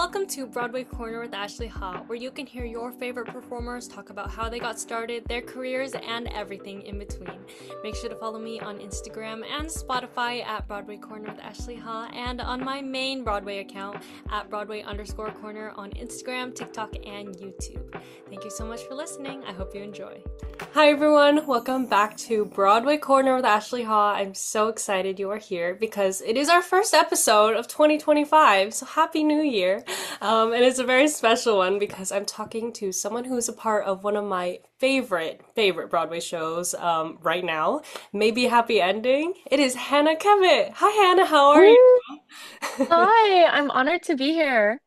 Welcome to Broadway Corner with Ashley Ha, where you can hear your favorite performers talk about how they got started, their careers, and everything in between. Make sure to follow me on Instagram and Spotify at Broadway Corner with Ashley Ha, and on my main Broadway account at Broadway_Corner on Instagram, TikTok, and YouTube. Thank you so much for listening. I hope you enjoy. Hi everyone, welcome back to Broadway Corner with Ashley Ha. I'm so excited you are here because it is our first episode of 2025, so Happy New Year. And it's a very special one because I'm talking to someone who's a part of one of my favorite Broadway shows right now, Maybe Happy Ending. It is Hannah Kevitt. Hi Hannah, how are you? Ooh, hi, I'm honored to be here.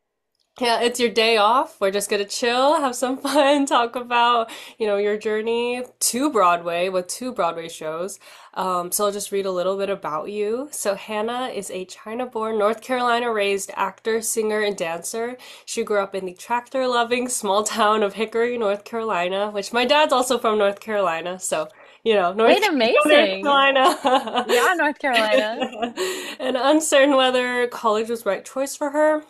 Yeah, it's your day off. We're just gonna chill, have some fun, talk about, your journey to Broadway with two Broadway shows. So I'll just read a little bit about you. So Hannah is a China-born, North Carolina-raised actor, singer, and dancer. She grew up in the tractor-loving small town of Hickory, North Carolina, which my dad's also from North Carolina, so Wait, North amazing. Carolina. Yeah, North Carolina. And uncertain whether college was the right choice for her.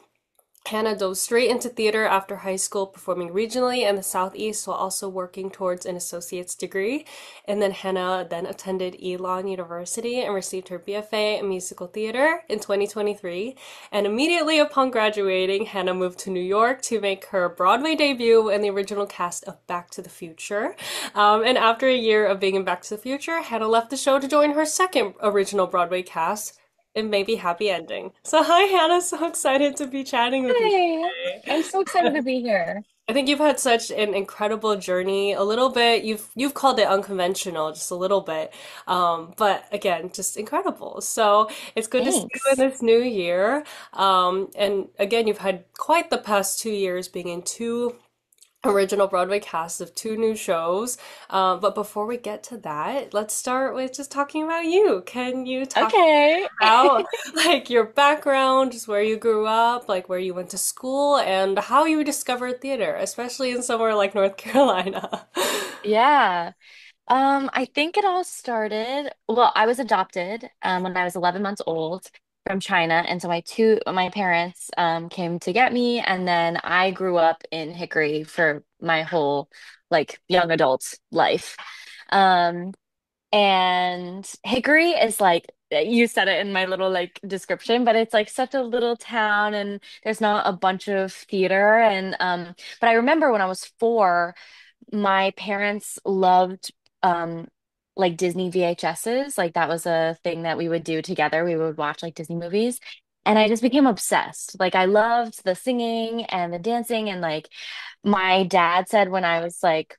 Hannah dove straight into theater after high school, performing regionally in the Southeast while also working towards an associate's degree. And then Hannah then attended Elon University and received her BFA in musical theater in 2023. And immediately upon graduating, Hannah moved to New York to make her Broadway debut in the original cast of Back to the Future. And after a year of being in Back to the Future, Hannah left the show to join her second original Broadway cast, and maybe happy ending. So hi Hannah, so excited to be chatting with you Hey, I'm today. so excited to be here. I think you've had such an incredible journey. A little bit, you've called it unconventional, just a little bit. But again, just incredible. So it's good to see you in Thanks. this new year. And again, you've had quite the past 2 years being in two original Broadway cast of two new shows. But before we get to that, let's start with just talking about you. Can you talk Okay. about like your background, just where you grew up, like where you went to school, and how you discovered theater, especially in somewhere like North Carolina? Yeah. I think it all started, well, I was adopted when I was 11 months old from China. And so my parents came to get me, and then I grew up in Hickory for my whole like young adult life. Um, And Hickory is like, you said it in my little like description, but it's like such a little town and there's not a bunch of theater. And but I remember when I was 4, my parents loved like Disney VHSs. Like that was a thing that we would do together. We would watch like Disney movies. And I just became obsessed. Like I loved the singing and the dancing. And like my dad said when I was like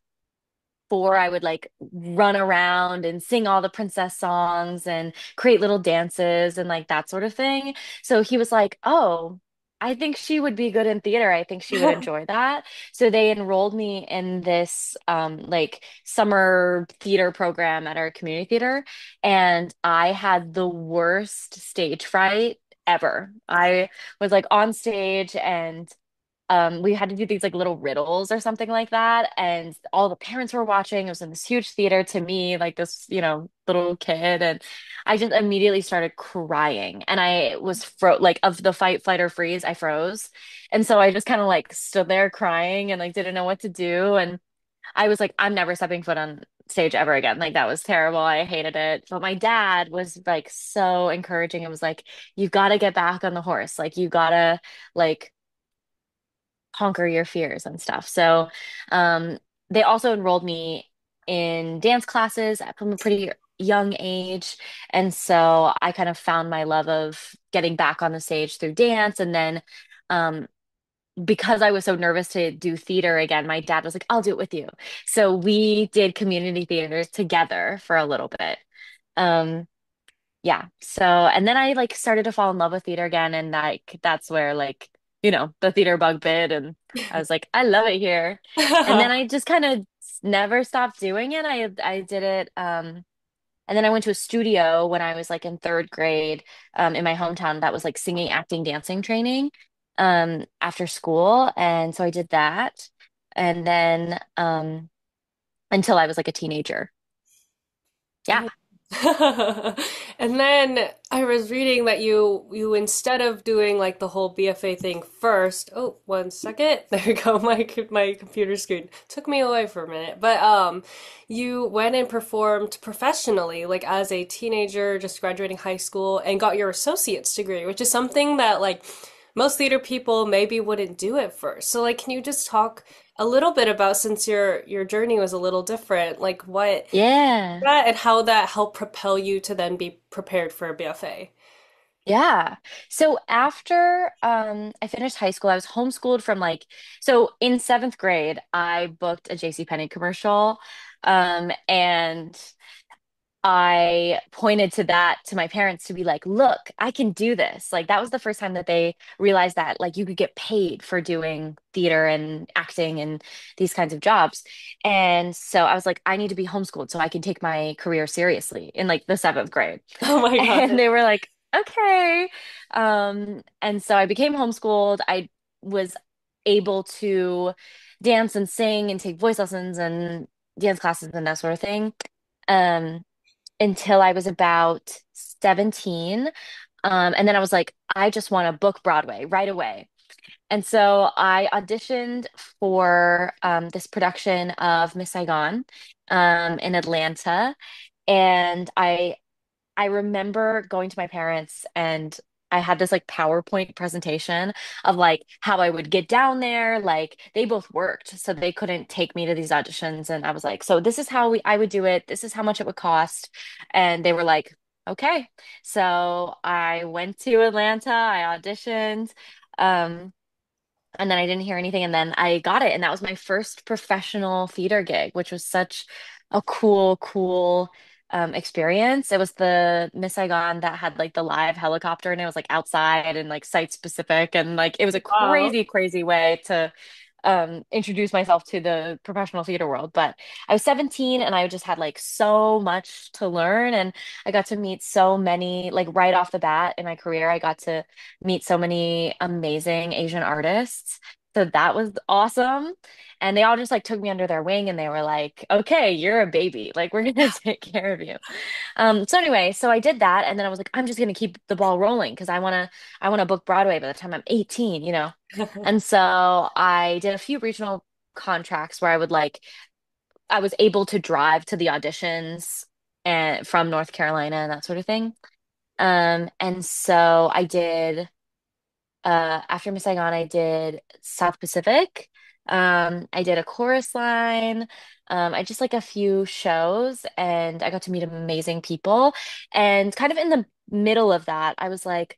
4, I would like run around and sing all the princess songs and create little dances and like that sort of thing. So he was like, "Oh, I think she would be good in theater. I think she would enjoy that." So they enrolled me in this like summer theater program at our community theater, and I had the worst stage fright ever. I was like on stage, and we had to do these like little riddles or something like that, and all the parents were watching. It was in this huge theater to me, like this, little kid, and I just immediately started crying, and I was like of the fight, flight, or freeze. I froze, and so I just kind of like stood there crying and like didn't know what to do, and I was like, I'm never stepping foot on stage ever again. Like that was terrible. I hated it. But my dad was like so encouraging. It was like, you got to get back on the horse. Like you gotta like conquer your fears and stuff. So, they also enrolled me in dance classes from a pretty young age. And so I kind of found my love of getting back on the stage through dance. And then, um, because I was so nervous to do theater again, my dad was like, I'll do it with you. So we did community theater together for a little bit. Um, yeah. So, and then I like started to fall in love with theater again, and like that's where like, the theater bug bit, and I was like, I love it here. And then I just kind of never stopped doing it. I did it and then I went to a studio when I was like in 3rd grade in my hometown that was like singing, acting, dancing training after school. And so I did that. And then until I was like a teenager. Yeah. And then I was reading that you instead of doing like the whole BFA thing first, oh, 1 second. There you go. My computer screen took me away for a minute. But you went and performed professionally like as a teenager just graduating high school and got your associate's degree, which is something that like most theater people maybe wouldn't do at first. So like can you just talk a little bit about since your journey was a little different, like what Yeah. that and how that helped propel you to then be prepared for a BFA. Yeah. So after I finished high school, I was homeschooled from like so in seventh grade, I booked a JCPenney commercial. And I pointed to that to my parents to be like, look, I can do this. Like that was the first time that they realized that like you could get paid for doing theater and acting and these kinds of jobs. And so I was like, I need to be homeschooled so I can take my career seriously in like the seventh grade. Oh my And God. they were like, okay. And so I became homeschooled. I was able to dance and sing and take voice lessons and dance classes and that sort of thing. Um, until I was about 17. And then I was like, I just want to book Broadway right away. And so I auditioned for this production of Miss Saigon in Atlanta. And I remember going to my parents and I had this like PowerPoint presentation of like how I would get down there. Like they both worked, so they couldn't take me to these auditions. And I was like, so this is how I would do it. This is how much it would cost. And they were like, okay. So I went to Atlanta, I auditioned. Um, and then I didn't hear anything, and then I got it, and that was my first professional theater gig, which was such a cool experience. It was the Miss Saigon that had like the live helicopter, and it was like outside and like site specific, and like it was a Wow. crazy way to introduce myself to the professional theater world. But I was 17, and I just had like so much to learn, and I got to meet so many like right off the bat in my career. I got to meet so many amazing Asian artists. So that was awesome. And they all just like took me under their wing and they were like, okay, you're a baby. Like, we're gonna take care of you. So anyway, so I did that and then I was like, I'm just gonna keep the ball rolling because I wanna book Broadway by the time I'm 18, you know. And so I did a few regional contracts where I was able to drive to the auditions and from North Carolina and that sort of thing. And so I did after Miss Saigon, I did South Pacific. I did a chorus line. I just like a few shows and I got to meet amazing people. And kind of in the middle of that, I was like,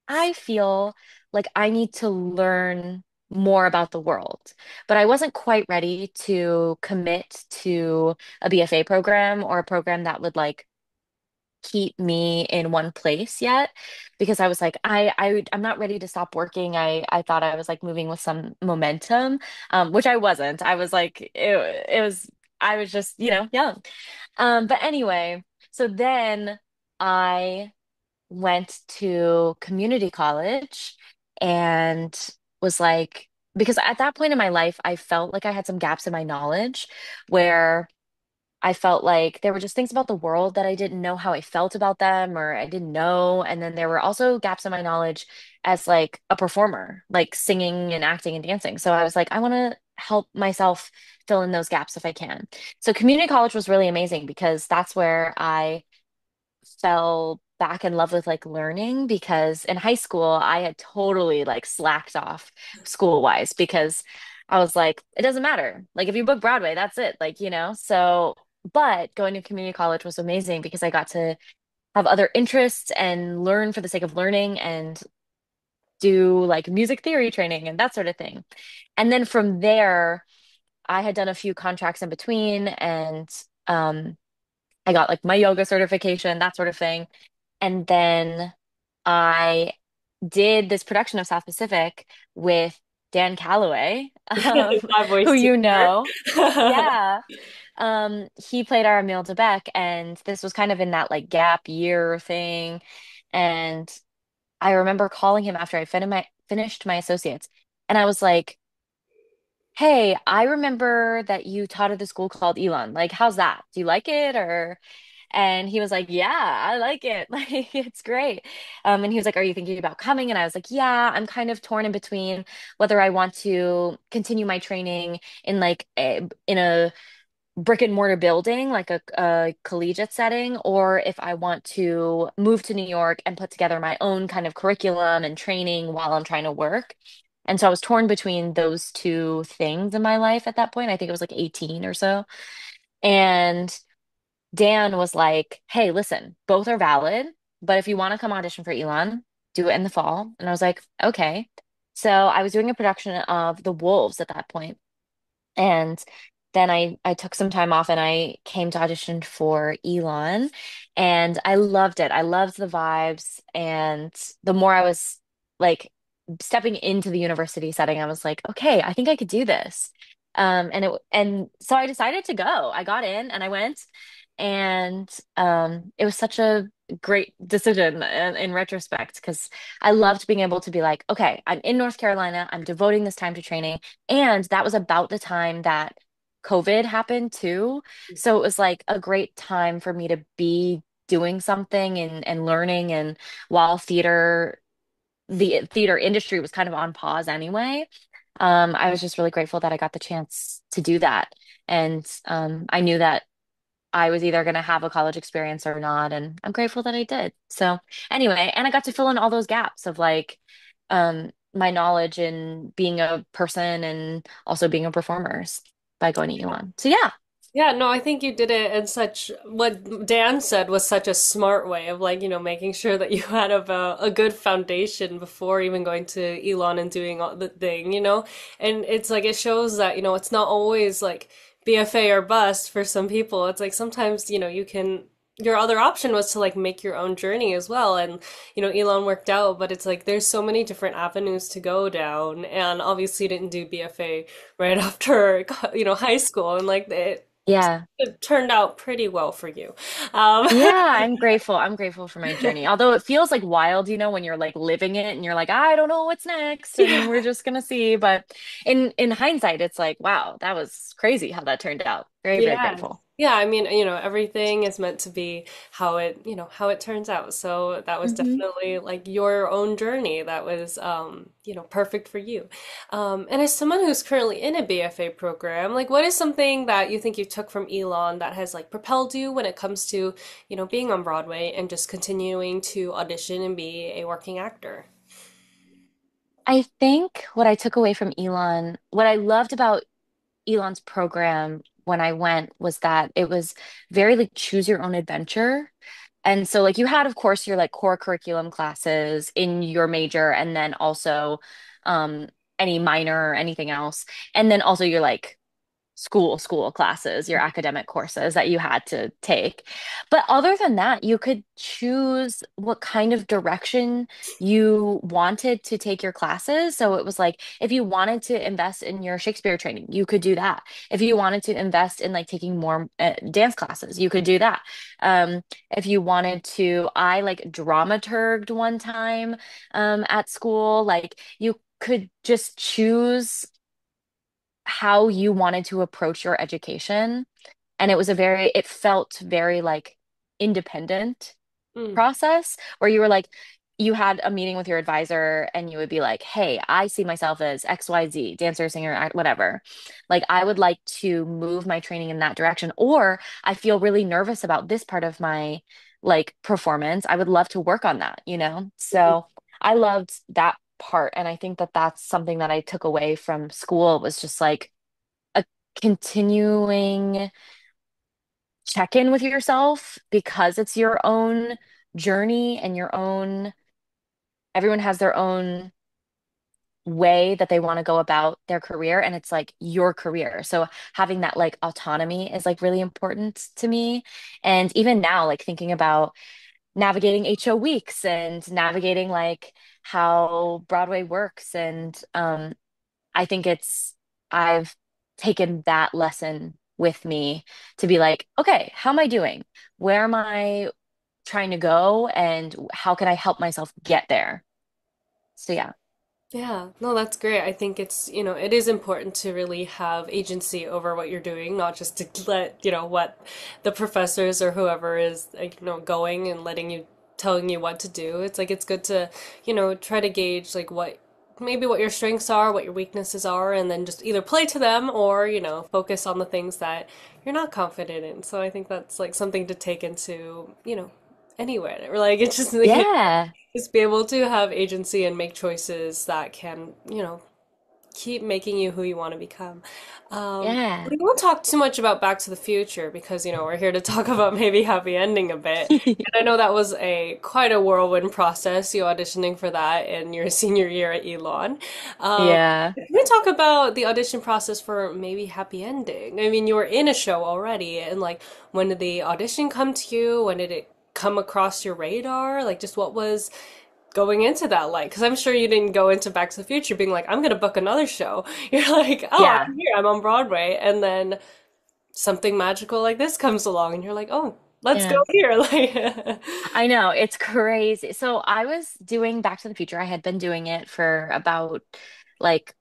I feel like I need to learn more about the world. But I wasn't quite ready to commit to a BFA program or a program that would like keep me in one place yet because I was like I'm not ready to stop working. I thought I was like moving with some momentum, which I wasn't. I was like it was I was just, you know, young. But anyway, so then I went to community college and was like, because at that point in my life I felt like I had some gaps in my knowledge where I felt like there were just things about the world that I didn't know how I felt about them or I didn't know. And then there were also gaps in my knowledge as like a performer, like singing and acting and dancing. So I was like, I want to help myself fill in those gaps if I can. So community college was really amazing because that's where I fell back in love with like learning because in high school I had totally like slacked off school wise because I was like, it doesn't matter. Like if you book Broadway, that's it. Like, you know, so but going to community college was amazing because I got to have other interests and learn for the sake of learning and do like music theory training and that sort of thing. And then from there, I had done a few contracts in between and I got like my yoga certification, that sort of thing. And then I did this production of South Pacific with Dan Calloway, My who voice you teacher. know. Yeah. He played our Emile DeBeck, and this was kind of in that like gap year thing. And I remember calling him after I finished my associates, and I was like, "Hey, I remember that you taught at the school called Elon. Like, how's that? Do you like it?" Or And he was like, yeah, I like it. Like, it's great. And he was like, are you thinking about coming? And I was like, yeah, I'm kind of torn in between whether I want to continue my training in in a brick and mortar building, like a collegiate setting, or if I want to move to New York and put together my own kind of curriculum and training while I'm trying to work. And so I was torn between those two things in my life at that point. I think it was like 18 or so. And Dan was like, hey, listen, both are valid, but if you want to come audition for Elon, do it in the fall. And I was like, okay. So I was doing a production of The Wolves at that point. And then I took some time off and I came to audition for Elon and I loved it. I loved the vibes. And the more I was like stepping into the university setting, I was like, okay, I think I could do this. And so I decided to go. I got in and I went and it was such a great decision in retrospect because I loved being able to be like, okay, I'm in North Carolina. I'm devoting this time to training. And that was about the time that COVID happened too. So it was like a great time for me to be doing something and learning. And while the theater industry was kind of on pause anyway, I was just really grateful that I got the chance to do that. And I knew that I was either going to have a college experience or not. And I'm grateful that I did. So anyway, and I got to fill in all those gaps of my knowledge in being a person and also being a performer by going to Elon. So yeah. Yeah, no, I think you did it in such, what Dan said was such a smart way of like, making sure that you had a good foundation before even going to Elon and doing all the thing. And it's like it shows that, it's not always like BFA or bust for some people. It's like sometimes, you can your other option was to like make your own journey as well. And, Elon worked out, but it's like there's so many different avenues to go down. And obviously you didn't do BFA right after, high school. And like Yeah. it turned out pretty well for you. Yeah, I'm grateful. I'm grateful for my journey. Although it feels like wild, when you're like living it and you're like, I don't know what's next and we're Yeah. just gonna see. But in hindsight, it's like, wow, that was crazy how that turned out. Very, very Yeah. grateful. Yeah, I mean, everything is meant to be how it turns out. So that was Hmm. definitely like your own journey that was, perfect for you. And as someone who's currently in a BFA program, like what is something that you think you took from Elon that has like propelled you when it comes to, being on Broadway and just continuing to audition and be a working actor? I think what I took away from Elon, what I loved about Elon's program when I went was that it was very like choose your own adventure. And so like you had, of course, your like core curriculum classes in your major and then also um any minor or anything else. And then also your like school classes, your academic courses that you had to take. But other than that, you could choose what kind of direction you wanted to take your classes. So it was like if you wanted to invest in your Shakespeare training, you could do that. If you wanted to invest in like taking more dance classes, you could do that. If you wanted to, I like dramaturged one time at school, like you could just choose how you wanted to approach your education. And it felt very like independent Mm. process where you were like, you had a meeting with your advisor and you would be like, hey, I see myself as XYZ, dancer, singer, whatever. Like, I would like to move my training in that direction. Or I feel really nervous about this part of my like performance. I would love to work on that? So I loved that part. And I think that that's something that I took away from school was just like a continuing check in with yourself because it's your own journey and everyone has their own way that they want to go about their career and it's like your career. So having that like autonomy is like really important to me. And even now, like thinking about navigating HO weeks and navigating like how Broadway works and I think I've taken that lesson with me to be like, okay, how am I doing? Where am I trying to go? And how can I help myself get there? So yeah. Yeah, no, that's great. I think it is important to really have agency over what you're doing, not just to let, what the professors or whoever is, like, going and telling you what to do. It's like it's good to, try to gauge like maybe what your strengths are, what your weaknesses are, and then just either play to them or, focus on the things that you're not confident in. So I think that's like something to take into, anywhere. Or like it's just like, Yeah. just be able to have agency and make choices that can, keep making you who you want to become. Yeah. We won't talk too much about Back to the Future because, we're here to talk about maybe happy ending a bit. And I know that was a quite a whirlwind process, you auditioning for that in your senior year at Elon. Um, Yeah. can we talk about the audition process for maybe happy ending? I mean, you were in a show already, and like, when did the audition come to you? When did it come across your radar? Like, just what was going into that like? Because I'm sure you didn't go into Back to the Future being like, I'm gonna book another show. You're like, oh, Yeah. I'm here, I'm on Broadway, and then something magical like this comes along, and you're like, oh, let's go Yeah. here. Like, I know, it's crazy. So I was doing Back to the Future. I had been doing it for about like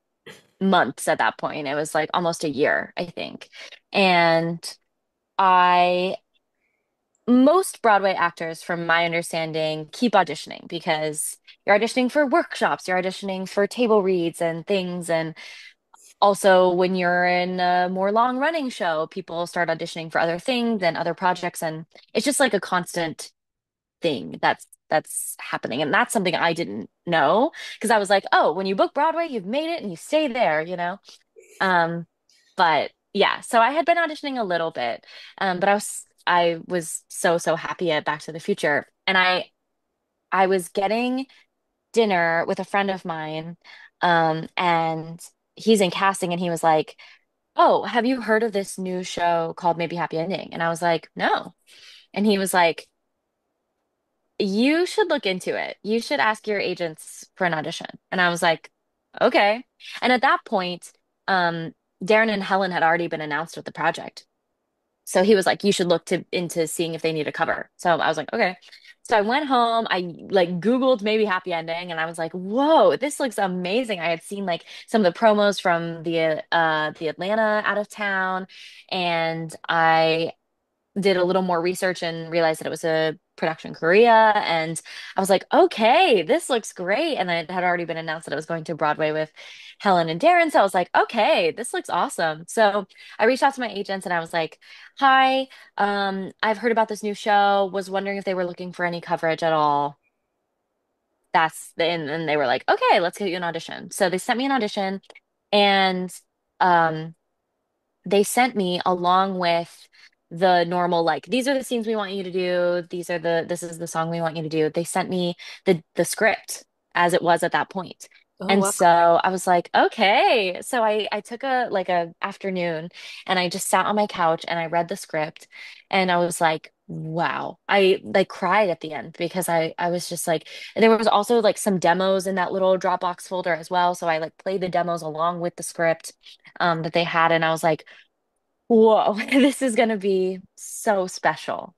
months at that point. It was like almost a year, I think. And I most Broadway actors, from my understanding, keep auditioning because you're auditioning for workshops, you're auditioning for table reads and things. And also, when you're in a more long running show, people start auditioning for other things and other projects. And it's just like a constant thing that's happening. And that's something I didn't know because I was like, oh, when you book Broadway, you've made it and you stay there, you know? Um, but yeah, so I had been auditioning a little bit, but I was so happy at Back to the Future, and I was getting dinner with a friend of mine, and he's in casting, and he was like, "Oh, have you heard of this new show called Maybe Happy Ending?" And I was like, "No," and he was like, "You should look into it. You should ask your agents for an audition." And I was like, "Okay." And at that point, um, Darren and Helen had already been announced with the project. So he was like, you should look into seeing if they need a cover. So I was like, okay. So I went home, I like Googled maybe happy ending, and I was like, whoa, this looks amazing. I had seen like some of the promos from the Atlanta out of town, and I did a little more research and realized that it was a production in Korea. And I was like, okay, this looks great. And it had already been announced that I was going to Broadway with Helen and Darren. So I was like, okay, this looks awesome. So I reached out to my agents and I was like, hi, I've heard about this new show, was wondering if they were looking for any coverage at all. And they were like, okay, let's get you an audition. So they sent me an audition, and um they sent me along with the normal, like, these are the scenes we want you to do, this is the song we want you to do. They sent me the script as it was at that point. oh And wow. so I was like, okay. So I took a afternoon, and I just sat on my couch and I read the script, and I was like, wow. I like cried at the end because I was just like, and there was also like some demos in that little Dropbox folder as well. So I like played the demos along with the script that they had, and I was like, whoa, this is going to be so special.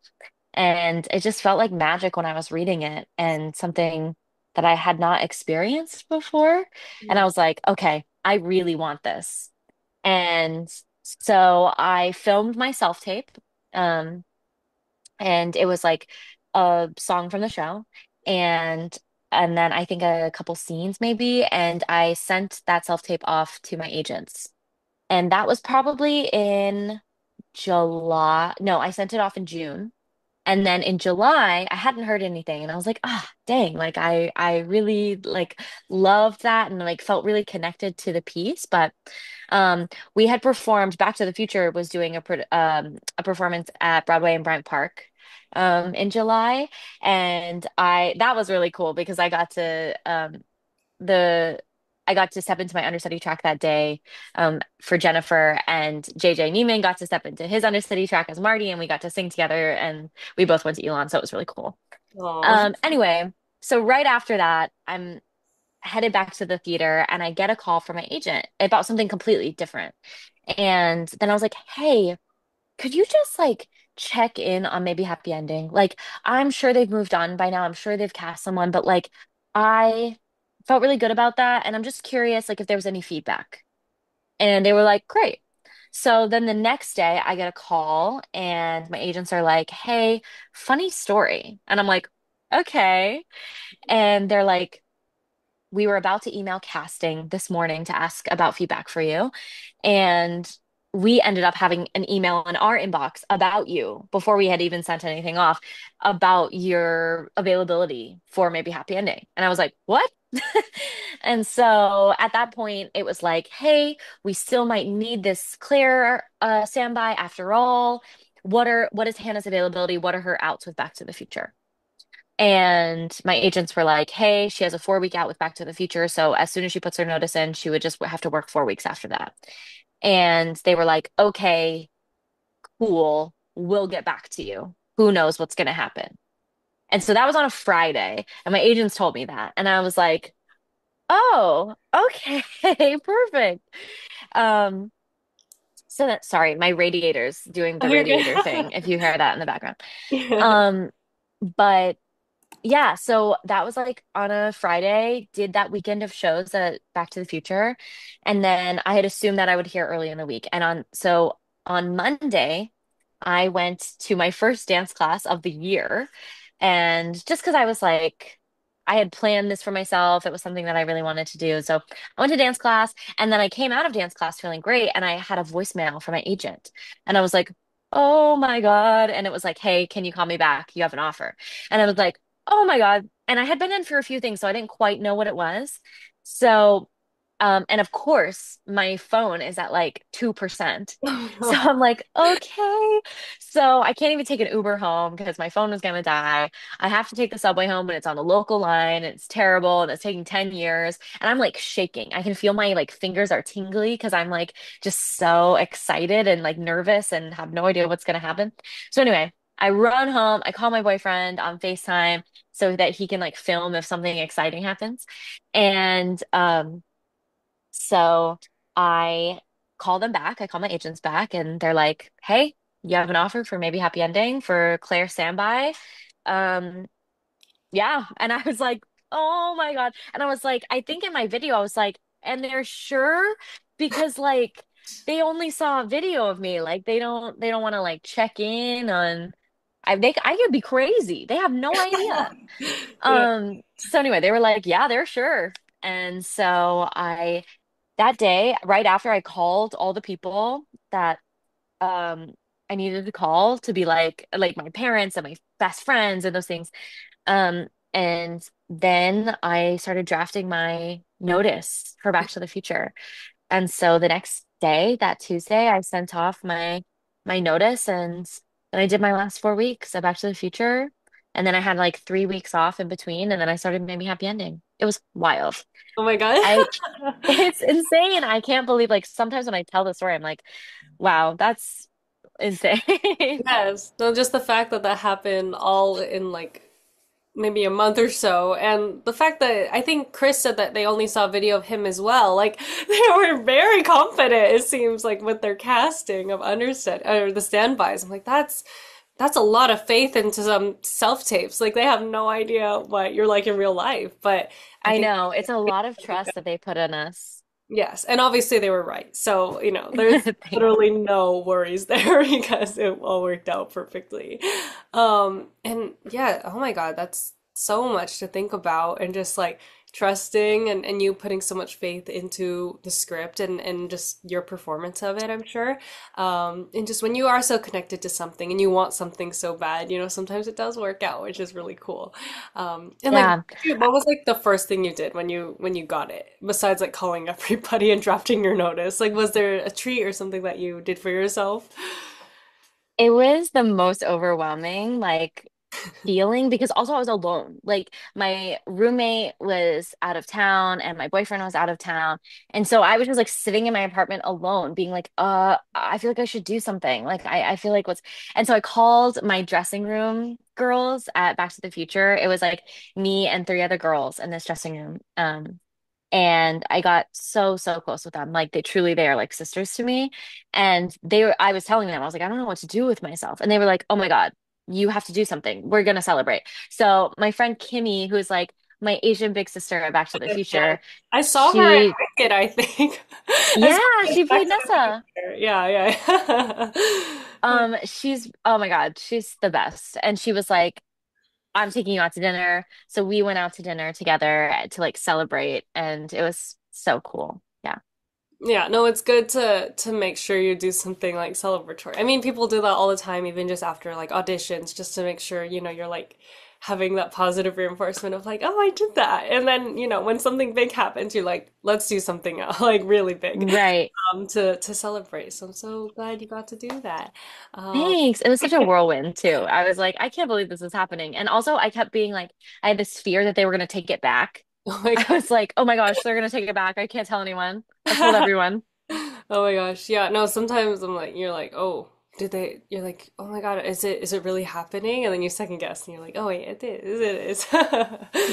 And it just felt like magic when I was reading it, and something that I had not experienced before. And I was like, okay, I really want this. And so I filmed my self-tape, um, and it was like a song from the show, and and then I think a couple scenes maybe, and I sent that self-tape off to my agents. And that was probably in July. No, I sent it off in June. And then in July, I hadn't heard anything. And I was like, ah, dang, like I really like loved that and like felt really connected to the piece. But we had performed, Back to the Future was doing a performance at Broadway in Bryant Park in July. And I that was really cool because the I got to step into my understudy track that day for Jennifer, and JJ Neiman got to step into his understudy track as Marty, and we got to sing together, and we both went to Elon, so it was really cool. Oh. Anyway, so right after that, I'm headed back to the theater, and I get a call from my agent about something completely different. And then I was like, hey, could you just like check in on maybe happy ending? Like, I'm sure they've moved on by now. I'm sure they've cast someone, but like, I felt really good about that. And I'm just curious, like, if there was any feedback. And they were like, great. So then the next day, I get a call, and my agents are like, hey, funny story. And I'm like, okay. And they're like, we were about to email casting this morning to ask about feedback for you. And we ended up having an email in our inbox about you before we had even sent anything off about your availability for maybe happy ending. And I was like, what? And so at that point, it was like, hey, we still might need this Claire standby after all. What is Hannah's availability? What are her outs with Back to the Future? And my agents were like, hey, she has a 4 week out with Back to the Future. So as soon as she puts her notice in, she would just have to work 4 weeks after that. And they were like, okay, cool. We'll get back to you. Who knows what's going to happen? And so that was on a Friday. And my agents told me that. And I was like, oh, okay, perfect. Um, so that, sorry, my radiator's doing Oh, the you're good. radiator thing, if you hear that in the background. Yeah. Um, but yeah, so that was like on a Friday, did that weekend of shows at Back to the Future. And then I had assumed that I would hear early in the week. And on Monday, I went to my first dance class of the year. And just because I was like, I had planned this for myself, it was something that I really wanted to do. So I went to dance class, and then I came out of dance class feeling great. And I had a voicemail from my agent. And I was like, oh my God. And it was like, hey, can you call me back? You have an offer. And I was like, oh my God. And I had been in for a few things, so I didn't quite know what it was. So, and of course, my phone is at like 2%. Oh, So no. I'm like, okay. So I can't even take an Uber home because my phone is gonna die. I have to take the subway home, and it's on the local line. And it's terrible, and it's taking 10 years. And I'm like shaking. I can feel my like fingers are tingly because I'm like just so excited and like nervous and have no idea what's gonna happen. So anyway, I run home. I call my boyfriend on FaceTime so that he can like film if something exciting happens. And so I call them back. I call my agents back, and they're like, "Hey, you have an offer for maybe happy ending for Claire Standby." Um, yeah, and I was like, "Oh my God!" And I was like, I think in my video, I was like, "And they're sure because like they only saw a video of me. Like they don't want to like check in on." I could be crazy. They have no idea. Yeah. So anyway, they were like, yeah, they're sure. And so that day, right after I called all the people that um I needed to call to be like my parents and my best friends and those things. And then I started drafting my notice for Back to the Future. And so the next day, that Tuesday, I sent off my notice, and then I did my last 4 weeks of Back to the Future. And then I had like 3 weeks off in between, and then I started Maybe Happy Ending. It was wild. Oh my God. I It's insane. I can't believe like sometimes when I tell the story, I'm like, wow, that's insane. Yes. No, just the fact that that happened all in like maybe a month or so, and the fact that I think Chris said that they only saw a video of him as well. Like they were very confident, it seems like, with their casting of understudy or the standbys. I'm like, that's a lot of faith into some self tapes. Like they have no idea what you're like in real life. But I I think know. It's a lot of trust that they put in us. yes, and obviously they were right. So, there's Thank- literally no worries there because it all worked out perfectly. And yeah, oh my God, that's so much to think about and just like trusting and you putting so much faith into the script and just your performance of it, I'm sure. And just when you are so connected to something and you want something so bad, sometimes it does work out, which is really cool. And like, Yeah. dude, what was like the first thing you did when you got it, besides like calling everybody and drafting your notice? Like, was there a treat or something that you did for yourself? It was the most overwhelming, like feeling because also I was alone. Like my roommate was out of town and my boyfriend was out of town. And so I was just like sitting in my apartment alone, being like, I feel like I should do something. Like I feel like and so I called my dressing room girls at Back to the Future. It was like me and three other girls in this dressing room. And I got so, so close with them. Like they are like sisters to me. And I was telling them, I was like, I don't know what to do with myself. And they were like, oh my God, you have to do something. We're gonna celebrate. So my friend Kimmy, who's like my Asian big sister at Back to the Yeah. Future. I saw her at She, Wicked, I think. I saw yeah, her in she Back played to the Nessa. Future. Yeah, yeah. She's, oh my God, she's the best. And she was like, I'm taking you out to dinner. So we went out to dinner together to like celebrate, and it was so cool. Yeah. Yeah, no, it's good to make sure you do something like celebratory. I mean, people do that all the time, even just after like auditions, just to make sure, you're like having that positive reinforcement of like, oh, I did that. And then, when something big happens, you're like, let's do something else, like really big, Right. to celebrate. So I'm so glad you got to do that. Um, Thanks. It was such a whirlwind too. I was like, I can't believe this is happening. And also I kept being like, I had this fear that they were going to take it back. oh my I was like, oh my gosh, they're going to take it back. I can't tell anyone. I've told God. everyone. Oh my gosh. Yeah, no, sometimes I'm like you're like, "Oh, you're like, "Oh my God, is it really happening?" And then you second guess and you're like, "Oh wait, it is. It is."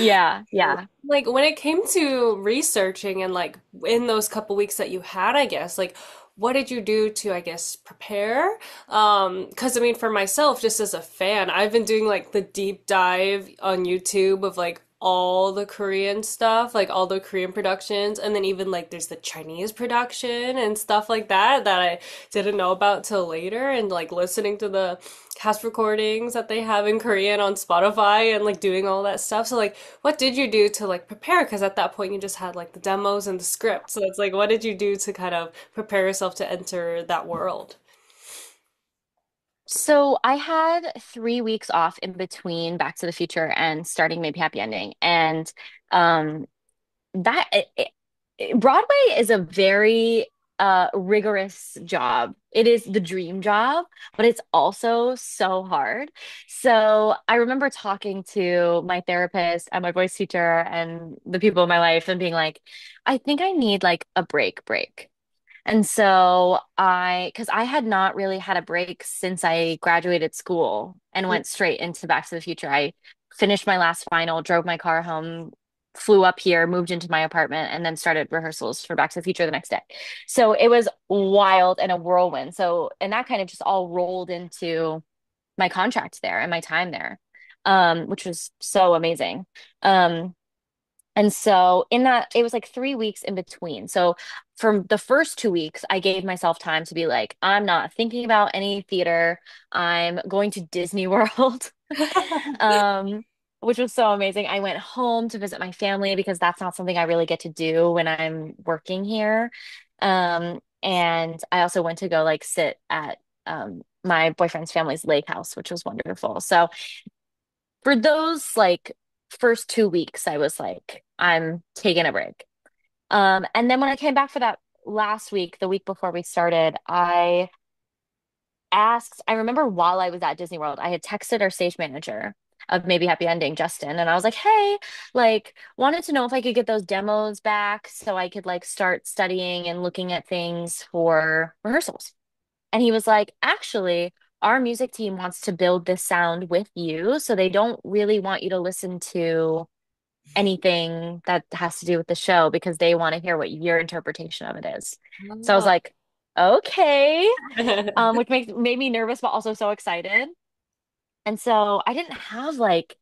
Yeah. Yeah. Like when it came to researching and like in those couple weeks that you had, I guess, like what did you do to, I guess, prepare? 'Cause I mean for myself, just as a fan, I've been doing like the deep dive on YouTube of like all the Korean stuff, like all the Korean productions, and then even like there's the Chinese production and stuff like that I didn't know about till later, and like listening to the cast recordings that they have in Korean on Spotify and like doing all that stuff. So like what did you do to like prepare? Because at that point you just had like the demos and the script. So it's like what did you do to kind of prepare yourself to enter that world? So I had 3 weeks off in between Back to the Future and starting Maybe Happy Ending. And um that Broadway is a very rigorous job. It is the dream job, but it's also so hard. So I remember talking to my therapist and my voice teacher and the people in my life and being like, I think I need like a break. And so because I had not really had a break since I graduated school and went straight into Back to the Future. I finished my last final, drove my car home, flew up here, moved into my apartment, and then started rehearsals for Back to the Future the next day. So it was wild and a whirlwind. So, and that kind of just all rolled into my contract there and my time there, which was so amazing. Um, and so in that, it was like 3 weeks in between. So from the first 2 weeks, I gave myself time to be like, I'm not thinking about any theater. I'm going to Disney World, um, which was so amazing. I went home to visit my family because that's not something I really get to do when I'm working here. And I also went to go like sit at my boyfriend's family's lake house, which was wonderful. So for those like first 2 weeks, I was like, I'm taking a break. And then when I came back for that last week, the week before we started, I remember while I was at Disney World, I had texted our stage manager of Maybe Happy Ending, Justin, and I was like, hey, like, wanted to know if I could get those demos back so I could like start studying and looking at things for rehearsals. And he was like, actually, our music team wants to build this sound with you, so they don't really want you to listen to anything that has to do with the show because they want to hear what your interpretation of it is. So I was Oh. like, okay, which made me nervous, but also so excited. And so I didn't have like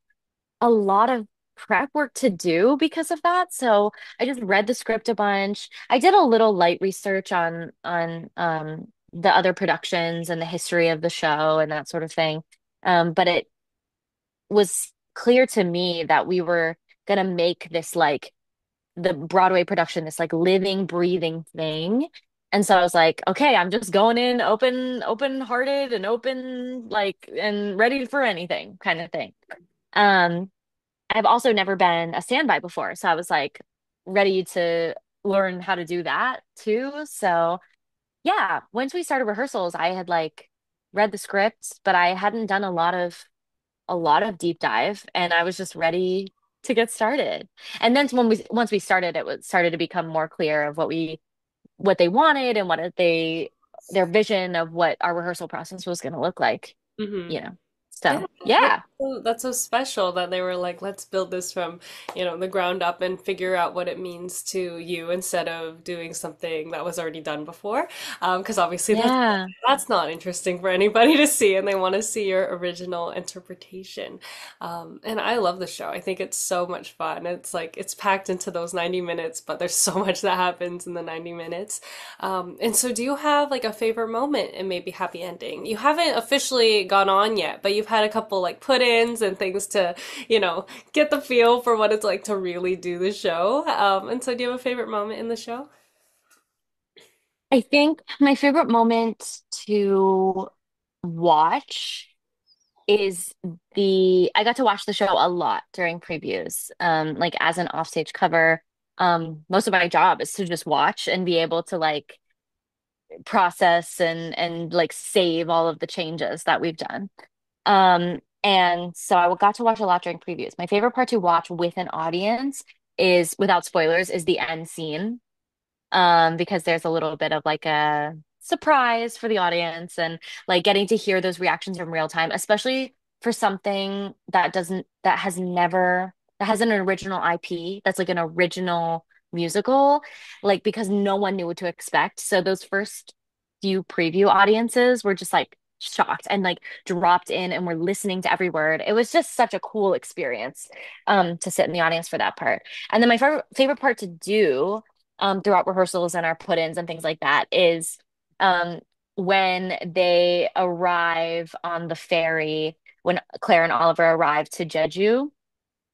a lot of prep work to do because of that. So I just read the script a bunch. I did a little light research on the other productions and the history of the show and that sort of thing. But it was clear to me that we were gonna make this like the Broadway production, this like living, breathing thing. And so I was like, okay, I'm just going in open-hearted and open, like, and ready for anything kind of thing. Um, I've also never been a standby before, so I was like ready to learn how to do that too. So yeah, once we started rehearsals, I had like read the scripts, but I hadn't done a lot of deep dive, and I was just ready to get started. And then once we started, started to become more clear of what they wanted and their vision of what our rehearsal process was going to look like, hmm you know. Yeah, So that's yeah. that's so special that they were like, let's build this from, the ground up and figure out what it means to you instead of doing something that was already done before. Because obviously Yeah. that's not interesting for anybody to see, and they want to see your original interpretation. And I love the show. I think it's so much fun. It's like it's packed into those 90 minutes, but there's so much that happens in the 90 minutes. And so, do you have like a favorite moment and maybe happy ending? You haven't officially gone on yet, but you've had a couple like put-ins and things to, get the feel for what it's like to really do the show. And so, do you have a favorite moment in the show? I think my favorite moment to watch is I got to watch the show a lot during previews. Like as an offstage cover. Most of my job is to just watch and be able to like process and like save all of the changes that we've done. And so I got to watch a lot during previews. My favorite part to watch with an audience is, without spoilers, is the end scene. Because there's a little bit of like a surprise for the audience and like getting to hear those reactions in real time, especially for something that has an original IP, that's like an original musical, like because no one knew what to expect. So those first few preview audiences were just like shocked and like dropped in and were listening to every word. It was just such a cool experience to sit in the audience for that part. And then my favorite part to do throughout rehearsals and our put-ins and things like that is um, when they arrive on the ferry, when Claire and Oliver arrive to Jeju,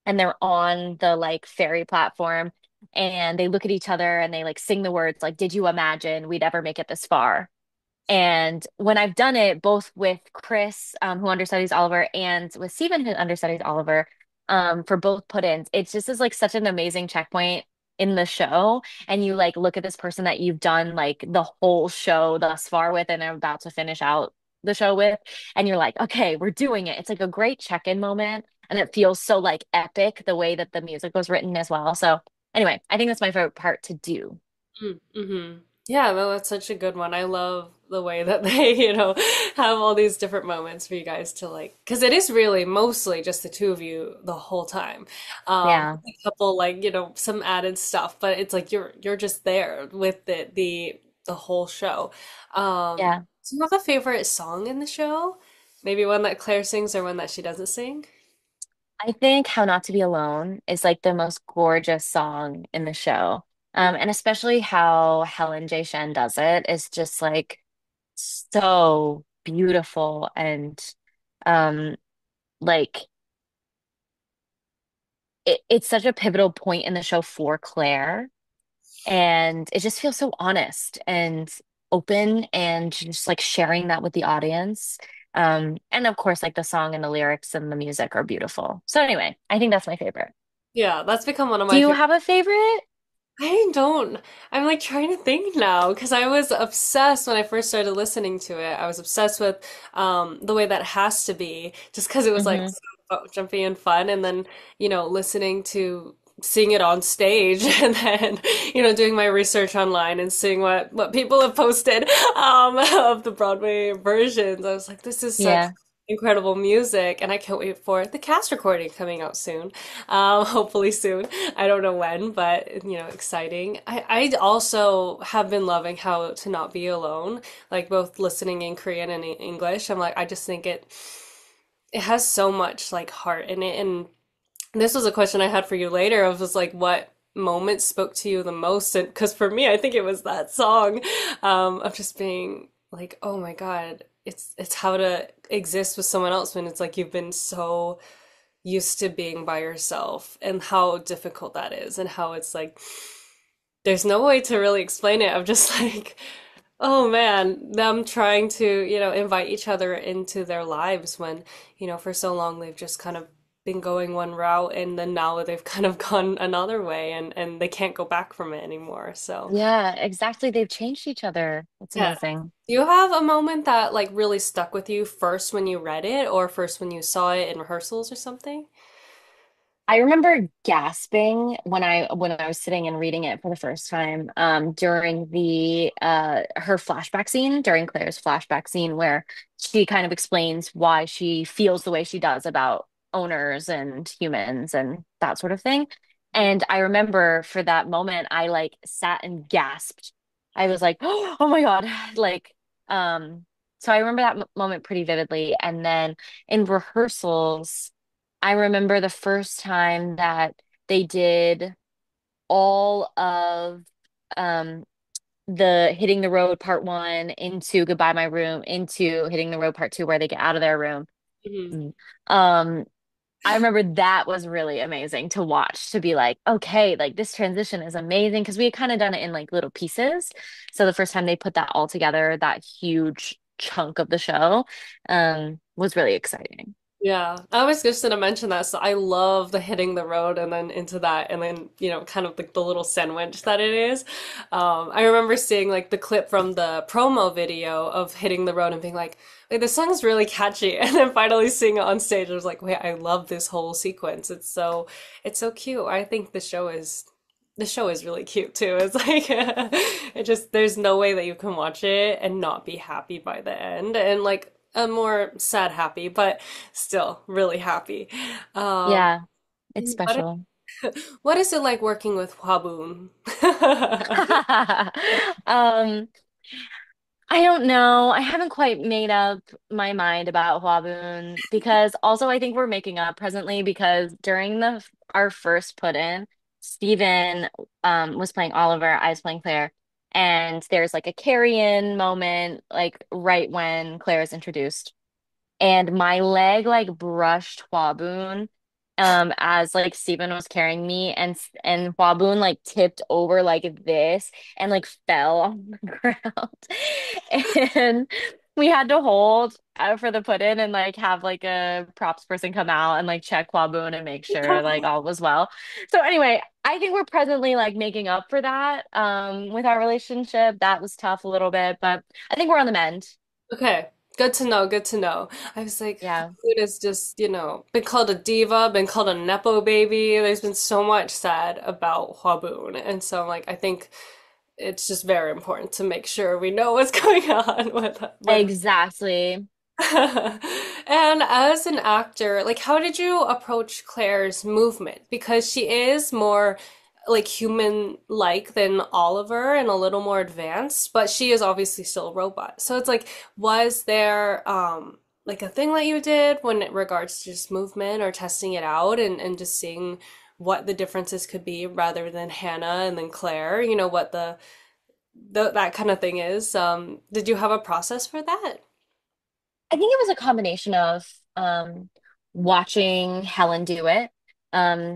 and they're on the like ferry platform, and they look at each other and they like sing the words like, "Did you imagine we'd ever make it this far?" And when I've done it both with Chris, who understudies Oliver, and with Steven, who understudies Oliver, for both put-ins, it's just is like such an amazing checkpoint in the show. And you like look at this person that you've done like the whole show thus far with and are about to finish out the show with, and you're like, okay, we're doing it. It's like a great check-in moment, and it feels so like epic the way that the music was written as well. So anyway, I think that's my favorite part to do. Mm-hmm. Yeah, no, that's such a good one. I love the way that they, have all these different moments for you guys to like, because it is really mostly just the two of you the whole time. Yeah. A couple like, some added stuff, but it's like you're just there with the whole show. Yeah. Do you have a favorite song in the show? Maybe one that Claire sings or one that she doesn't sing? I think How Not to Be Alone is like the most gorgeous song in the show. And especially how Helen J. Shen does it is just like so beautiful and um like it's such a pivotal point in the show for Claire. And it just feels so honest and open and just like sharing that with the audience. And of course, like the song and the lyrics and the music are beautiful. So anyway, I think that's my favorite. Yeah, that's become one of Do my you favorite. have a favorite? I don't. I'm like trying to think now because I was obsessed when I first started listening to it. I was obsessed with the way that has to be just because it was like Hmm. so jumpy and fun. And then, listening to seeing it on stage and then, doing my research online and seeing what people have posted of the Broadway versions. I was like, this is such Yeah. incredible music, and I can't wait for the cast recording coming out soon. Hopefully soon. I don't know when, but exciting. I also have been loving How to Not Be Alone, like both listening in Korean and in English. I'm like, I just think it has so much like heart in it. And this was a question I had for you later of was like, what moment spoke to you the most? And because for me, I think it was that song, of just being like, oh my God, it's how to exist with someone else when it's like you've been so used to being by yourself and how difficult that is and how it's like there's no way to really explain it. I'm just like, oh man, them trying to, invite each other into their lives when, for so long they've just kind of been going one route and then now they've kind of gone another way and they can't go back from it anymore. So, Yeah, exactly. They've changed each other. It's yeah. amazing. Do you have a moment that like really stuck with you first when you read it or first when you saw it in rehearsals or something? I remember gasping when I was sitting and reading it for the first time during the her flashback scene, during Claire's flashback scene where she kind of explains why she feels the way she does about owners and humans and that sort of thing. And I remember for that moment I like sat and gasped. I was like, "Oh my God." Like so I remember that moment pretty vividly, and then in rehearsals I remember the first time that they did all of um the Hitting the Road part one into Goodbye My Room into Hitting the Road part two where they get out of their room. Mhm. Mm. Um I remember that was really amazing to watch, to be like, okay, like this transition is amazing because we had kind of done it in like little pieces. So the first time they put that all together, that huge chunk of the show, was really exciting. Yeah, I was just gonna mention that. So I love the hitting the road and then into that, and then kind of like the little sandwich that it is. I remember seeing like the clip from the promo video of hitting the road and being like this song is really catchy, and then finally seeing it on stage, I was like, wait, I love this whole sequence. It's so cute. I think the show is really cute too. It's like it just there's no way that you can watch it and not be happy by the end, and like a more sad happy, but still really happy. Um, Yeah, it's what special. what is it like working with Hwaboom? Um, I don't know. I haven't quite made up my mind about Hwaboon because also I think we're making up presently because during the our first put in, Steven was playing Oliver, I was playing Claire, and there's like a carry-in moment like right when Claire is introduced and my leg like brushed Hwaboon as like Steven was carrying me and Hwaboon like tipped over like this and like fell on the ground and we had to hold for the put in and like have like a props person come out and like check Hwaboon and make sure like all was well. So anyway, I think we're presently like making up for that with our relationship. That was tough a little bit, but I think we're on the mend. Okay, good to know, good to know. I was like, Yeah. Food has just, been called a diva, been called a nepo baby. There's been so much said about Hwaboon. And so I'm like, I think it's just very important to make sure we know what's going on with Exactly. And as an actor, like, how did you approach Claire's movement? Because she is more like human-like than Oliver and a little more advanced, but she is obviously still a robot. So it's like, was there like a thing that you did when it regards to just movement or testing it out and just seeing what the differences could be rather than Hannah and then Claire, what that kind of thing is. Did you have a process for that? I think it was a combination of watching Helen do it,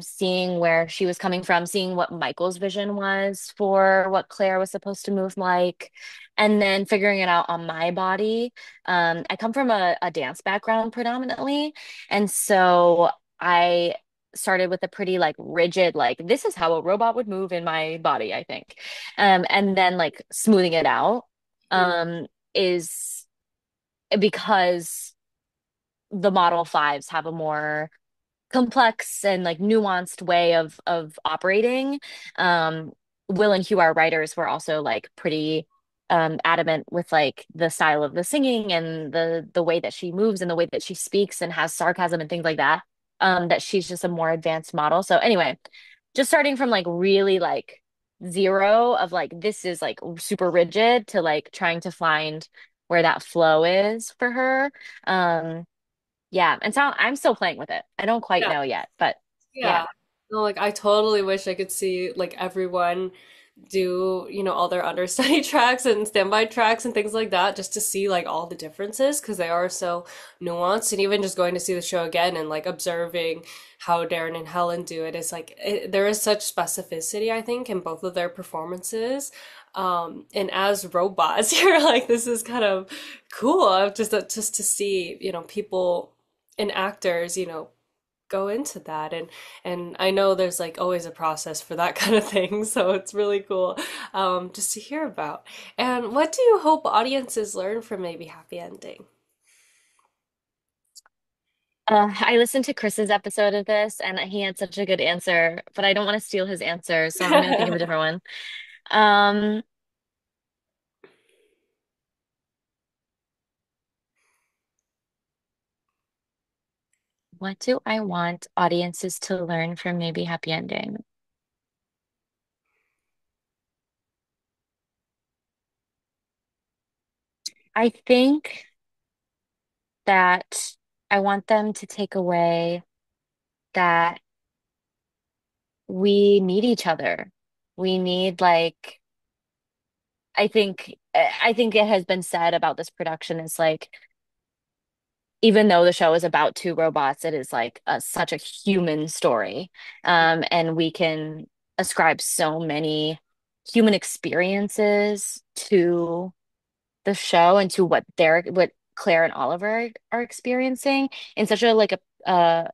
seeing where she was coming from, seeing what Michael's vision was for what Claire was supposed to move like, and then figuring it out on my body. I come from a dance background predominantly, and so I started with a pretty like rigid, like this is how a robot would move in my body, I think. And then like smoothing it out is because the Model Fives have a more complex and like nuanced way of operating. Um, Will and Hugh, our writers, were also like pretty adamant with like the style of the singing and the way that she moves and the way that she speaks and has sarcasm and things like that. That she's just a more advanced model. So anyway, just starting from like really like zero of like this is like super rigid to like trying to find where that flow is for her. Um, yeah, and so I'm still playing with it. I don't quite Yeah. know yet, but yeah. Yeah. No, like I totally wish I could see like everyone do, all their understudy tracks and standby tracks and things like that just to see like all the differences because they are so nuanced and even just going to see the show again and like observing how Darren and Helen do it is like there is such specificity I think in both of their performances. And as robots, you're like this is kind of cool just to see, people and actors, go into that and I know there's like always a process for that kind of thing, so it's really cool just to hear about. And what do you hope audiences learn from maybe Happy Ending? I listened to Chris's episode of this and he had such a good answer, but I don't want to steal his answer, so I'm gonna think of a different one. What do I want audiences to learn from maybe Happy Ending? I think that I want them to take away that we need each other. We need I think it has been said about this production is like even though the show is about two robots, it is like such a human story. And we can ascribe so many human experiences to the show and to what Claire and Oliver are experiencing in such a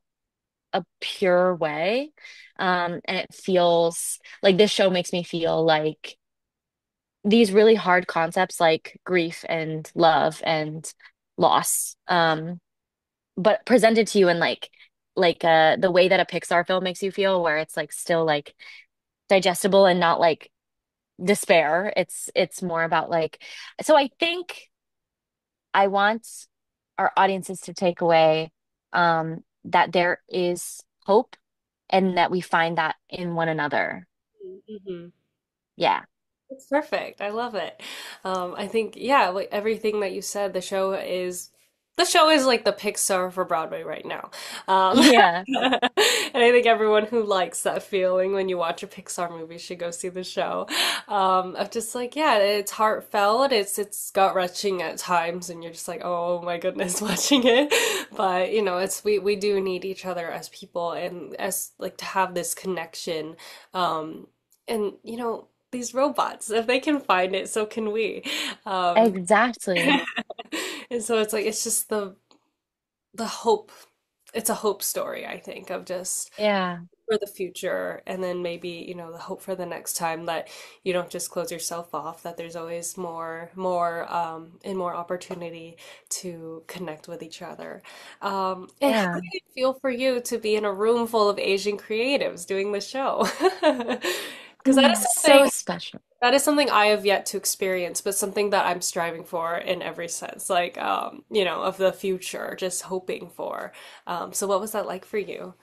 pure way. And it feels like this show makes me feel like these really hard concepts like grief and love and loss, but presented to you in the way that a Pixar film makes you feel, where it's like still like digestible and not like despair. It's more about like so I think I want our audiences to take away that there is hope and that we find that in one another. Mhm. Yeah. It's perfect. I love it. I think, yeah, like everything that you said, the show is like the Pixar for Broadway right now. Yeah. And I think everyone who likes that feeling when you watch a Pixar movie should go see the show. Of just like, yeah, it's heartfelt, it's gut-wrenching at times, and you're just like, oh my goodness, watching it. But it's we do need each other as people and as like to have this connection. And these robots, if they can find it, so can we. Um, Exactly. and so it's like it's just the hope. It's a hope story, I think, of just Yeah. for the future, and then maybe the hope for the next time that you don't just close yourself off. That there's always and more opportunity to connect with each other. And how Yeah. did it feel for you to be in a room full of Asian creatives doing the show? Because that is So something. special. That is something I have yet to experience, but something that I'm striving for in every sense, like, of the future, just hoping for. So what was that like for you?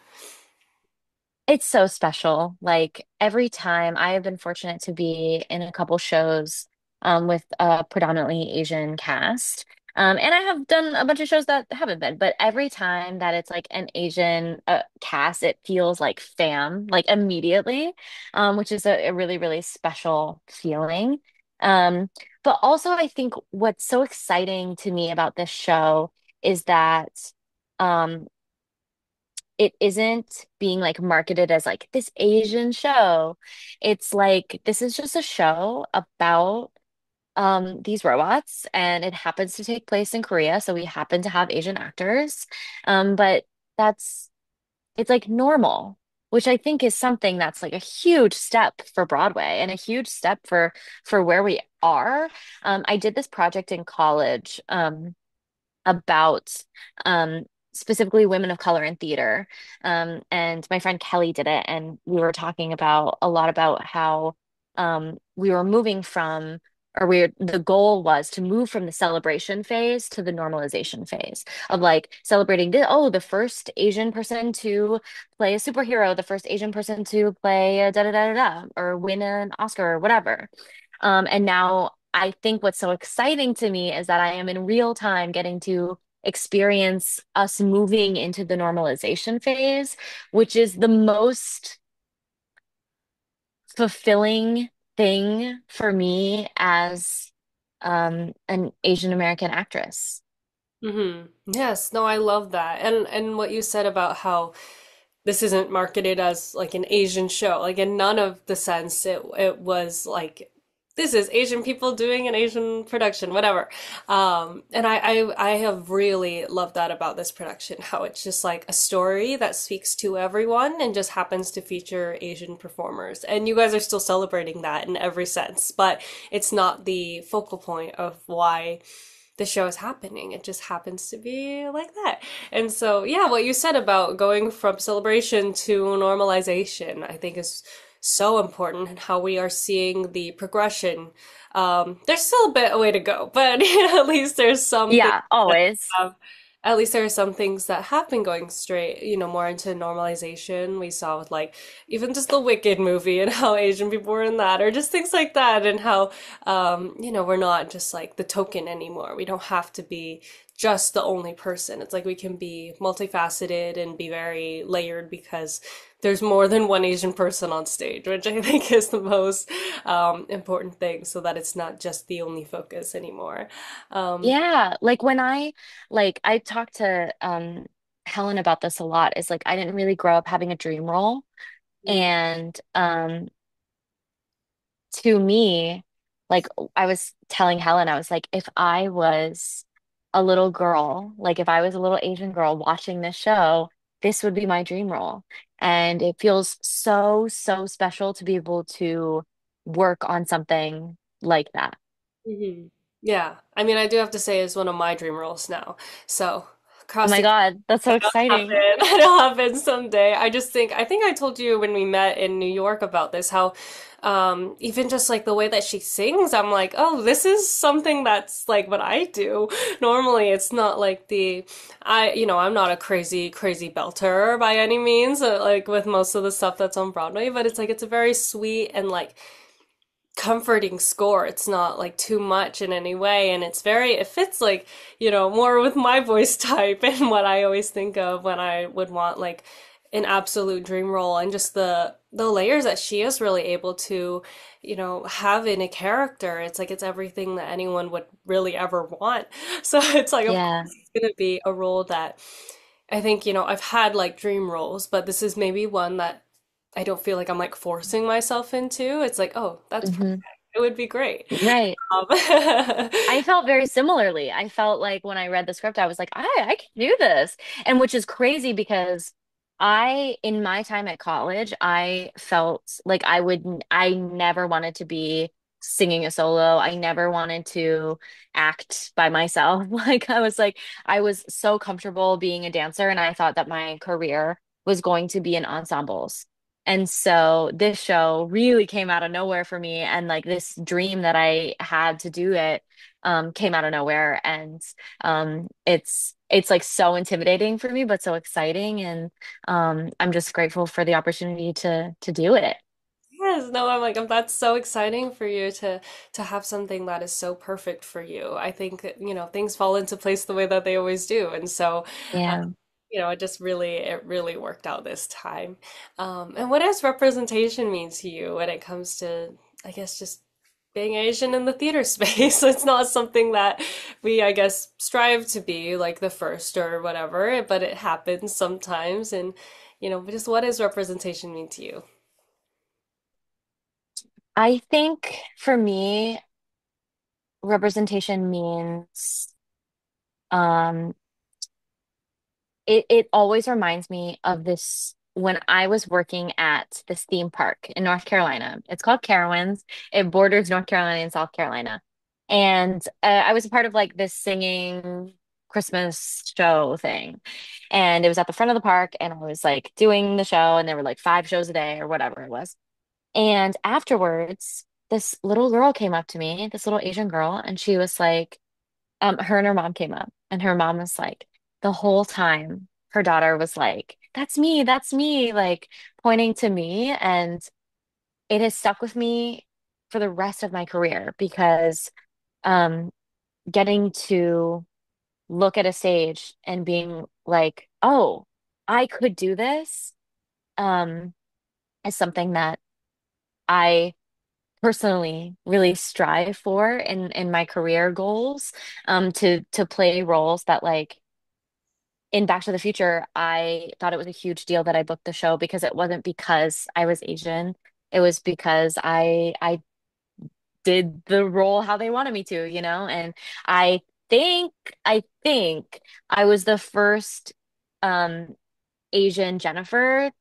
It's so special. Like every time I have been fortunate to be in a couple shows with a predominantly Asian cast. And I have done a bunch of shows that haven't been, but every time that it's like an Asian cast, it feels like fam, like immediately, which is a really, really special feeling. Um, but also, I think what's so exciting to me about this show is that. Um, it isn't being like marketed as like this Asian show. It's like this is just a show about these robots and it happens to take place in Korea, so we happen to have Asian actors. But that's it's like normal, which I think is something that's like a huge step for Broadway and a huge step for where we are. I did this project in college. About specifically women of color in theater. And my friend Kelly did it, and we were talking about a lot about how we were moving from, or the goal was to move from the celebration phase to the normalization phase of like celebrating the first Asian person to play a superhero, the first Asian person to play a da da da da da, or win an Oscar or whatever. And now I think what's so exciting to me is that I am in real time getting to experience us moving into the normalization phase, which is the most fulfilling thing for me as an Asian American actress. Yes, no, I love that. And what you said about how this isn't marketed as like an Asian show. Like in none of the sense it was like this is Asian people doing an Asian production, whatever. And I have really loved that about this production, how it's just like a story that speaks to everyone and just happens to feature Asian performers. And you guys are still celebrating that in every sense, but it's not the focal point of why the show is happening. It just happens to be like that. And so, yeah, what you said about going from celebration to normalization, I think is so important, and how we are seeing the progression. There's still a bit a way to go, but at least there's something Yeah, always. have, at least there are some things that have been going straight, more into normalization. We saw with like even just the Wicked movie and how Asian people were in that, or just things like that, and how, we're not just like the token anymore. We don't have to be just the only person. It's like we can be multifaceted and be very layered because there's more than one Asian person on stage, which I think is the most important thing, so that it's not just the only focus anymore. Um, Yeah, like when I talked to Helen about this a lot, is like I didn't really grow up having a dream role. And to me, like I was telling Helen, I was like, if I was a little girl, like if I was a little Asian girl watching this show, this would be my dream role. And it feels so, so special to be able to work on something like that. mhm. Yeah, I mean, I do have to say it's one of my dream roles now. So Oh my crossing God, that's so happen. exciting. It'll happen someday. I think I told you when we met in New York about this, how even just like the way that she sings, I'm like, oh, this is something that's like what I do. Normally it's not like I'm not a crazy, crazy belter by any means, like with most of the stuff that's on Broadway, but it's like it's a very sweet and like comforting score. It's not like too much in any way, and it fits like, more with my voice type and what I always think of when I would want like an absolute dream role, and just the layers that she is really able to, have in a character. It's like it's everything that anyone would really ever want. So it's like, of Yeah. course it's going to be a role that I think, I've had like dream roles, but this is maybe one that I don't feel like I'm like forcing myself into. It's like, oh, that's perfect. Hmm. It would be great. Right. Um, I felt very similarly. I felt like when I read the script, I was like, I can do this. And which is crazy because in my time at college, I felt like I never wanted to be singing a solo. I never wanted to act by myself. I was so comfortable being a dancer, and I thought that my career was going to be in ensembles. And so this show really came out of nowhere for me. And like this dream that I had to do it came out of nowhere. And it's like so intimidating for me, but so exciting. And I'm just grateful for the opportunity to do it. yes, no, I'm like, that's so exciting for you to have something that is so perfect for you. I think, things fall into place the way that they always do. And so, Yeah. it really worked out this time. And what does representation mean to you when it comes to, I guess, just being Asian in the theater space? It's not something that we, I guess, strive to be like the first or whatever, but it happens sometimes. And, just what does representation mean to you? I think for me, representation means um it always reminds me of this when I was working at this theme park in North Carolina. It's called Carowinds. It borders North Carolina and South Carolina. And I was a part of like this singing Christmas show thing. And it was at the front of the park, and I was like doing the show, and there were like 5 shows a day or whatever it was. And afterwards, this little girl came up to me, this little Asian girl, and she was like, her and her mom came up, and her mom was like, the whole time, her daughter was like, that's me, like pointing to me. And it has stuck with me for the rest of my career because um, getting to look at a stage and being like, oh, I could do this, um, is something that I personally really strive for in my career goals, to play roles that like in Back to the Future, I thought it was a huge deal that I booked the show because it wasn't because I was Asian. It was because I did the role how they wanted me to, you know? And I think I think I was the first um Asian Jennifer.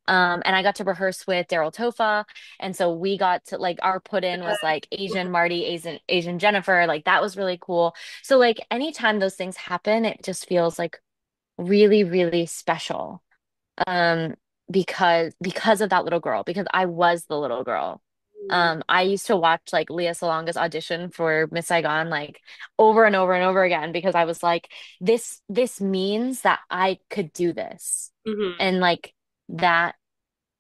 And I got to rehearse with Daryl Tofa. And so we got to like our put in was like Asian Marty, Asian Jennifer. Like that was really cool. So like anytime those things happen, it just feels like really, really special. Um, because of that little girl, because I was the little girl. I used to watch like Lea Salonga's audition for Miss Saigon like over and over and over again because I was like, this means that I could do this. Mm-hmm. And like that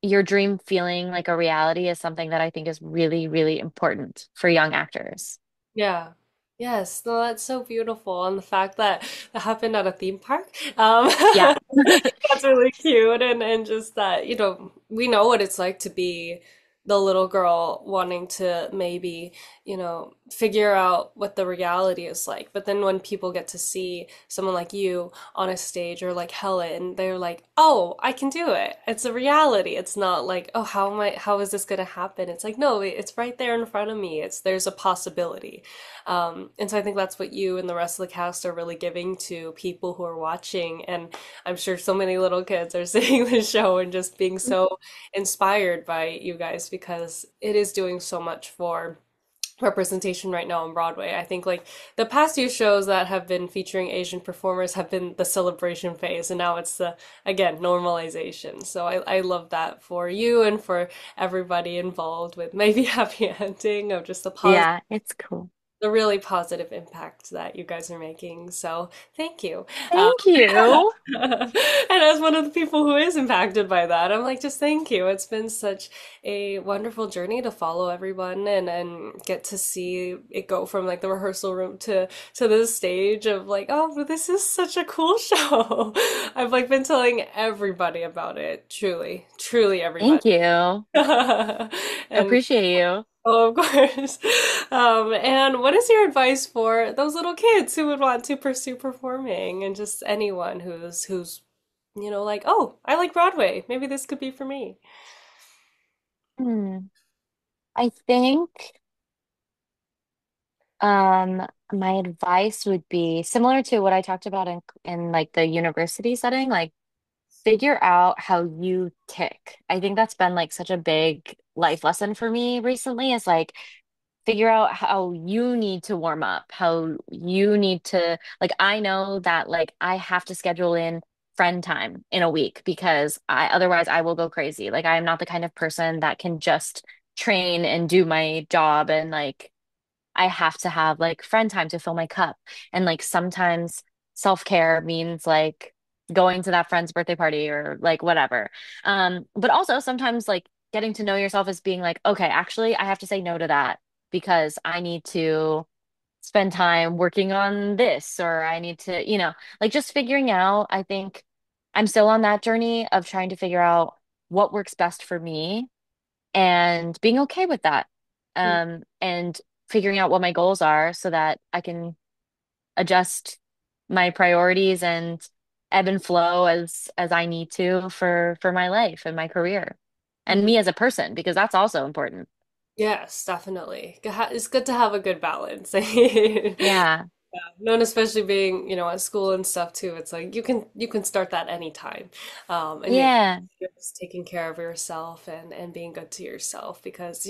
your dream feeling like a reality is something that I think is really, really important for young actors. Yeah. Yes. No, that's so beautiful. And the fact that that happened at a theme park, Yeah. that's really cute. And just that, we know what it's like to be the little girl wanting to maybe, figure out what the reality is like. But then when people get to see someone like you on a stage or like Helen, they're like, oh, I can do it. It's a reality. It's not like, oh, how is this gonna happen? It's like, no, it's right there in front of me. There's a possibility. And so I think that's what you and the rest of the cast are really giving to people who are watching. And I'm sure so many little kids are seeing the show and just being so inspired by you guys because it is doing so much for representation right now on Broadway. I think like the past few shows that have been featuring Asian performers have been the celebration phase, and now it's the again normalization. So I love that for you and for everybody involved with maybe happy ending of just Yeah, it's cool. the really positive impact that you guys are making. So thank you. Thank you. And as one of the people who is impacted by that, I'm like, just thank you. It's been such a wonderful journey to follow everyone and get to see it go from like the rehearsal room to the stage of like, oh, but this is such a cool show. I've like been telling everybody about it. Truly, truly everybody. Thank you. And Appreciate you. oh, of course. And what is your advice for those little kids who would want to pursue performing and just anyone who's like, oh, I like Broadway. Maybe this could be for me. Hmm. I think my advice would be similar to what I talked about in like the university setting, like figure out how you tick. I think that's been like such a big life lesson for me recently is like figure out how you need to warm up, how you need to like I know that like I have to schedule in friend time in a week because I otherwise I will go crazy. Like I am not the kind of person that can just train and do my job and like I have to have like friend time to fill my cup. And like sometimes self-care means like going to that friend's birthday party or like whatever. But also sometimes like getting to know yourself as being like, okay, actually I have to say no to that because I need to spend time working on this or I need to, like just figuring out, I think I'm still on that journey of trying to figure out what works best for me and being okay with that. And figuring out what my goals are so that I can adjust my priorities and ebb and flow as I need to for my life and my career and Mhm. me as a person because that's also important. Yes, definitely. It's good to have a good balance. Yeah. No, and especially being, at school and stuff too. It's like you can start that anytime. And Yeah. you're just taking care of yourself and being good to yourself because,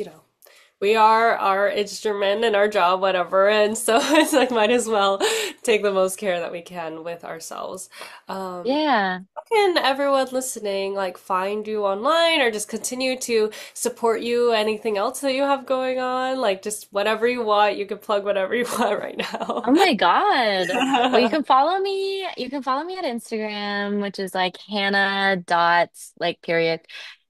we are our instrument and our job, whatever. And so it's like might as well take the most care that we can with ourselves. Um, Yeah. how can everyone listening like find you online or just continue to support you? Anything else that you have going on? Like just whatever you want, you can plug whatever you want right now. Oh my God. Well, you can follow me. You can follow me at Instagram, which is like Hannah dot like period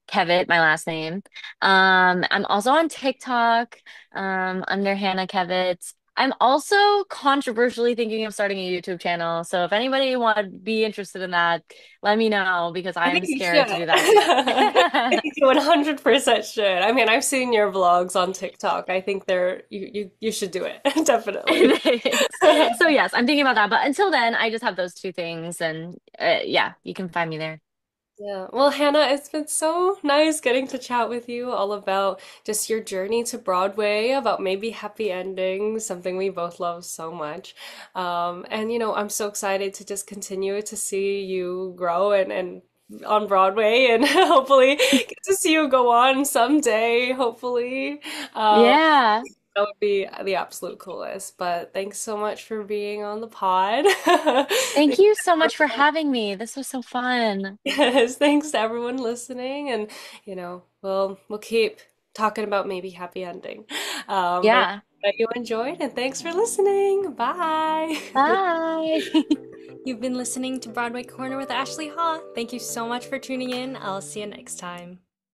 Kevitt, my last name. I'm also on TikTok, under Hannah Kevitt. I'm also controversially thinking of starting a YouTube channel. So if anybody would be interested in that, let me know because I I think am you should. scared to do that too. I think you 100% should. I mean, I've seen your vlogs on TikTok. I think you should do it. Definitely. Thanks. So yes, I'm thinking about that. But until then, I just have those two things, and yeah, you can find me there. Yeah. Well, Hannah, it's been so nice getting to chat with you all about just your journey to Broadway, about maybe happy endings, something we both love so much. And I'm so excited to just continue to see you grow and on Broadway and hopefully get to see you go on someday, hopefully. Um, Yeah. that would be the absolute coolest. But thanks so much for being on the pod. Thank you so much for having me. This was so fun. Yes, thanks to everyone listening, and we'll keep talking about maybe happy ending. But Yeah. that you enjoyed, and thanks for listening. Bye. Bye. You've been listening to Broadway Corner with Ashley Haw. Thank you so much for tuning in. I'll see you next time.